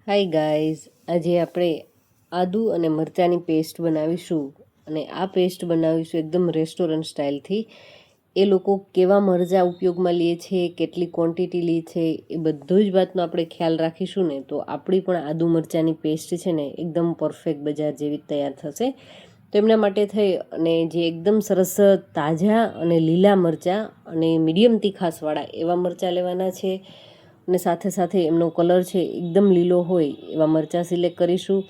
Hi guys, આજે આપણે આદુ અને મરચાંની પેસ્ટ બનાવીશું અને આ પેસ્ટ બનાવીશું એકદમ રેસ્ટોરન્ટ સ્ટાઇલથી. એ લોકો કેવા મરચાં ઉપયોગમાં લે છે, કેટલી ક્વોન્ટિટી લે છે, એ બધું જ વાતનો આપણે ખ્યાલ રાખીશું ને તો આપણી પણ આદુ મરચાંની પેસ્ટ છે ને એકદમ પરફેક્ટ બજાર જેવી તૈયાર થશે. તો એમના માટે થઈ અને જે એકદમ સરસ તાજા અને લીલા મરચાં અને મીડિયમ તીખાસવાળા એવા મરચાં લેવાના છે. અને સાથે સાથે એમનો કલર છે એકદમ લીલો હોય એવા મરચાં સિલેક્ટ કરીશું.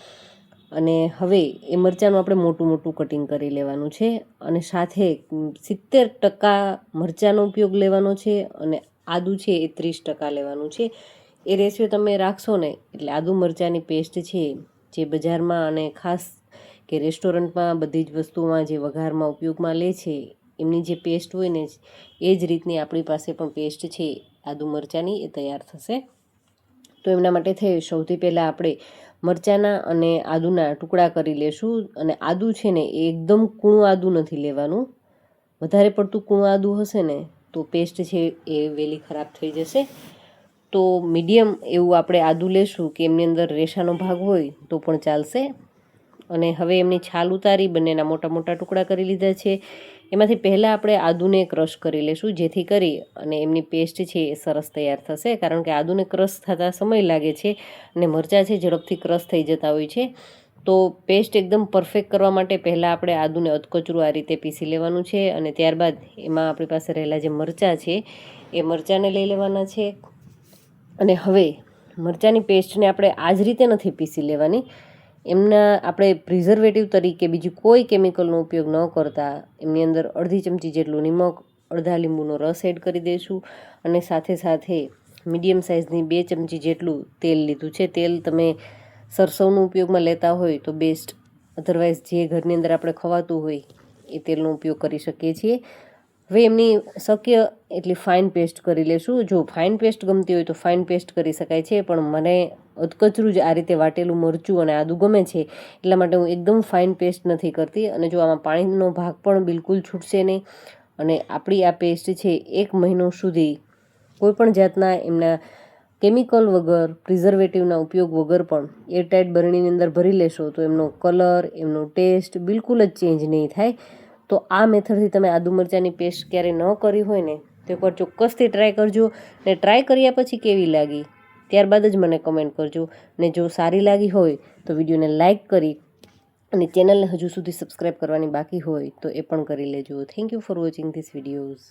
અને હવે એ મરચાંનું આપણે મોટું મોટું કટિંગ કરી લેવાનું છે અને સાથે 70% મરચાંનો ઉપયોગ લેવાનો છે અને આદુ છે એ 30% લેવાનું છે. એ રેશિયો તમે રાખશો ને એટલે આદુ મરચાંની પેસ્ટ છે જે બજારમાં અને ખાસ કે રેસ્ટોરન્ટમાં બધી જ વસ્તુઓમાં જે વઘારમાં ઉપયોગમાં લે છે એમની જે પેસ્ટ હોય ને એ જ રીતની આપણી પાસે પણ પેસ્ટ છે આદુ મરચાંની એ તૈયાર થશે. તો એમના માટે થઈ સૌથી પહેલાં આપણે મરચાંના અને આદુના ટુકડા કરી લેશું. અને આદુ છે ને એ એકદમ કૂણું આદુ નથી લેવાનું. વધારે પડતું કૂણું આદુ હશે ને તો પેસ્ટ છે એ વહેલી ખરાબ થઈ જશે. તો મીડિયમ એવું આપણે આદુ લેશું કે એમની અંદર રેસાનો ભાગ હોય તો પણ ચાલશે. અને હવે એમની છાલ ઉતારી બંનેના મોટા મોટા ટુકડા કરી લીધા છે. એમાંથી પહેલાં આપણે આદુને ક્રશ કરી લેશું જેથી કરી અને એમની પેસ્ટ છે એ સરસ તૈયાર થશે. કારણ કે આદુને ક્રશ થતાં સમય લાગે છે અને મરચાં છે ઝડપથી ક્રશ થઈ જતા હોય છે. તો પેસ્ટ એકદમ પરફેક્ટ કરવા માટે પહેલાં આપણે આદુને અધકચરું આ રીતે પીસી લેવાનું છે અને ત્યારબાદ એમાં આપણી પાસે રહેલા જે મરચાં છે એ મરચાંને લઈ લેવાના છે. અને હવે મરચાંની પેસ્ટને આપણે આ જ રીતે નથી પીસી લેવાની. એમના આપણે પ્રિઝર્વેટિવ તરીકે બીજું કોઈ કેમિકલનો ઉપયોગ ન કરતા એમની અંદર અડધી ચમચી જેટલું નિમક, અડધા લીંબુનો રસ એડ કરી દઈશું અને સાથે સાથે મીડિયમ સાઇઝની 2 ચમચી જેટલું તેલ લીધું છે. તેલ તમે સરસવનો ઉપયોગમાં લેતા હોય તો બેસ્ટ, અધરવાઇઝ જે ઘરની અંદર આપણે ખવાતું હોય એ તેલનો ઉપયોગ કરી શકીએ છીએ. હવે એમની શક્ય એટલી ફાઇન પેસ્ટ કરી લેશું. જો ફાઇન પેસ્ટ ગમતી હોય તો ફાઇન પેસ્ટ કરી શકાય છે, પણ મને અધકચરું જ આ રીતે વાટેલું મરચું અને આદું ગમે છે એટલા માટે હું એકદમ ફાઇન પેસ્ટ નથી કરતી. અને જો આમાં પાણીનો ભાગ પણ બિલકુલ છૂટશે નહીં અને આપણી આ પેસ્ટ છે 1 મહિનો સુધી કોઈપણ જાતના એમના કેમિકલ વગર, પ્રિઝર્વેટિવના ઉપયોગ વગર પણ એરટાઇટ બરણીની અંદર ભરી લેશો તો એમનો કલર, એમનો ટેસ્ટ બિલકુલ જ ચેન્જ નહીં થાય. તો આ મેથડથી તમે આદુ મરચાંની પેસ્ટ ક્યારે ન કરી હોય ને તો એકવાર ચોક્કસથી ટ્રાય કરજો. ને ટ્રાય કર્યા પછી કેવી લાગી ત્યારબાદ જ મને કમેન્ટ કરજો. ને જો સારી લાગી હોય તો વિડીયોને લાઇક કરી અને ચેનલને હજુ સુધી સબસ્ક્રાઈબ કરવાની બાકી હોય તો એ પણ કરી લેજો. Thank you for watching this videos.